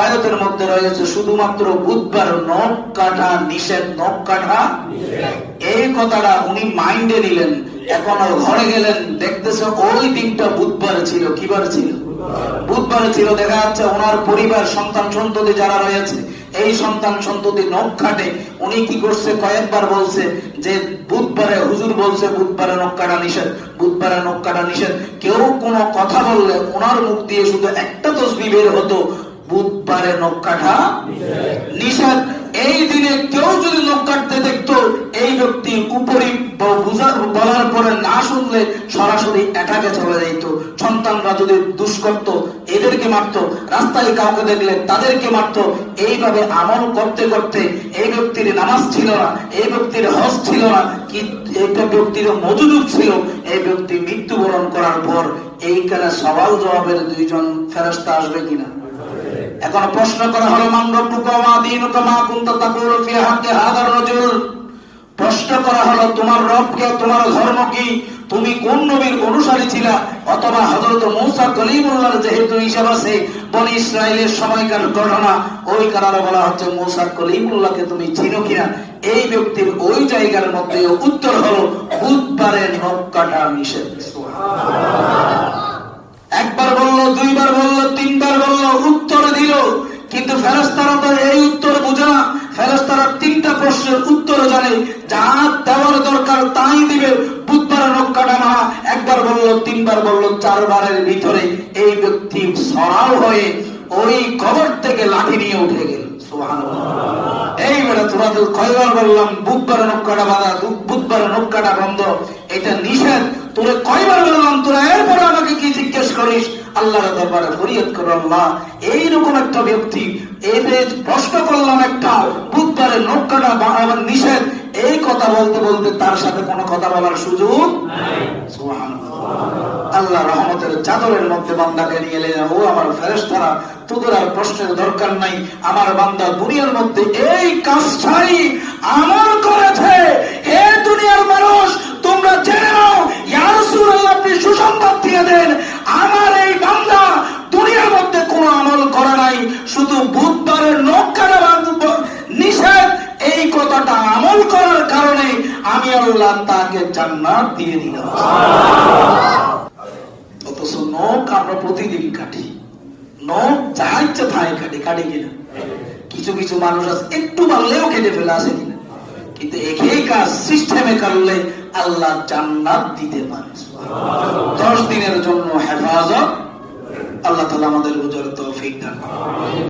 আয়াতের মধ্যে রয়েছে শুধুমাত্র বুধবার নখ কাটা নিষেধ, নখ কাটা এই কথাটা উনি মাইন্ডে নিলেন। এখন ঘরে গেলেন, দেখতেছে ওই দিনটা বুধবার ছিল। কিবার ছিল? বুধবার ছিল। দেখা যাচ্ছে ওনার পরিবার, সন্তান সন্ততি যারা রয়েছে, এই সন্তান সন্ততি নখ কাটে। উনি কি করছে? কয়েকবার বলছে যে বুধবারে, হুজুর বলছে বুধবারে নখ কাটা নিষেধ, বুধবারে নখ কাটা নিষেধ। কেউ কোনো কথা বললে ওনার মুখ দিয়ে শুধু একটা তসবিহ বের হতো, বুধবারে নখ কাটা নিষেধ। এই দিনে কেউ যদি নখ কাটতে দেখতো, এই ব্যক্তি উপরই বলার পরে না শুনলে সরাসরি অ্যাটাকে চলে যেত। সন্তানরা যদি দুষ করত, এদেরকে মারতো। রাস্তায় কাউকে দেখলে তাদেরকে মারতো। এইভাবে আমল করতে করতে এই ব্যক্তির নামাজ ছিল না, এই ব্যক্তির হজ ছিল না, কি এই ব্যক্তির মজুদুর ছিল। এই ব্যক্তি মৃত্যুবরণ করার পর এইখানে সওয়াল জবাবের দুইজন ফেরেশতা আসবে কিনা? এখন প্রশ্ন করা হলো, মান রব্বুকা ওয়া দীনুকা মা কুনতা তাকুলু ফি হাক্কি হাযার রাজুল। প্রশ্ন করা হলো, তোমার রব কে, তোমার ধর্ম কি, তুমি কোন নবীর অনুসারী ছিলা? অথবা হযরত মূসা কলিমুল্লাহর যেহেতু হিসাব আছে বনি ইসরাইলের সময়কার ঘটনা, ওই কারণে বলা হচ্ছে মূসা কলিমুল্লাহকে তুমি চিনো কিনা? এই ব্যক্তির ওই জায়গার মধ্যে উত্তর হলো বুধবারে নখ কাটা নিষেধ। একবার বলল, দুইবার বলল, তিনবার বলল, উত্তর দিল, কিন্তু ফেরেশতারা তো এই উত্তর বুঝে না। ফেরেশতারা তিনটা প্রশ্নের উত্তর জানে, যা দেওয়ার দরকার তাই দিবে। বুধবার নখ কাটা না, একবার বলল, তিনবার বলল, চারবারের ভিতরে এই ব্যক্তি সরাও হয়ে ওই কবর থেকে লাঠি নিয়ে উঠে গেল। এইবারে তোমাদের কয়বার বললাম বুধবারে নখ কাটা বাধা, বুধবারে নখ কাটা বন্ধ, এটা নিষেধ। তোরে কয়বার বললাম, তোরা এরপরে আমাকে কি জিজ্ঞেস করিস? আল্লাহর দরবারে ফরিয়াদ করো, আল্লাহ এইরকম একটা ব্যক্তি, এই প্রশ্ন করলাম একটা, বুধবারে নখ কাটা নিষেধ, এই কথা বলতে বলতে তার সাথে কোনো কথা বলার সুযোগ সুবহানাল্লাহ। আল্লাহ রহমতের চাদরের মধ্যে বান্দাকে নিয়ে এলেন। ও আমার ফেরেশতারা, তোদের আর প্রশ্নের দরকার নাই। আমার বান্দা দুনিয়ার মধ্যে এই কাজটাই আমল করেছে। হে দুনিয়ার মানুষ, তোমরা জেনে নাও, ইয়া রাসূলুল্লাহ আপনি সুসংবাদ দিয়ে দেন, আমার এই বান্দা দুনিয়ার মধ্যে কোনো আমল করে নাই, শুধু বুধবারের নখ কাটা নিষেধ এই কথাটা আমল করার কারণে আমি আল্লাহ তাকে জান্নাত দিয়ে দিলাম। অথচ নখ আমরা প্রতিদিন কাটি, নখ যা ইচ্ছা তাই কাটি, কাটি কিনা? কিছু কিছু মানুষ আছে একটু পারলেও কেটে ফেলে, আসে কিনা? কিন্তু একই কাজ সিস্টেমে করলে আল্লাহ জান্নাত দিতে পারে। 10 দিনের জন্য হেফাজত। আল্লাহ তাআলা আমাদের বুঝার তৌফিক দান করুন।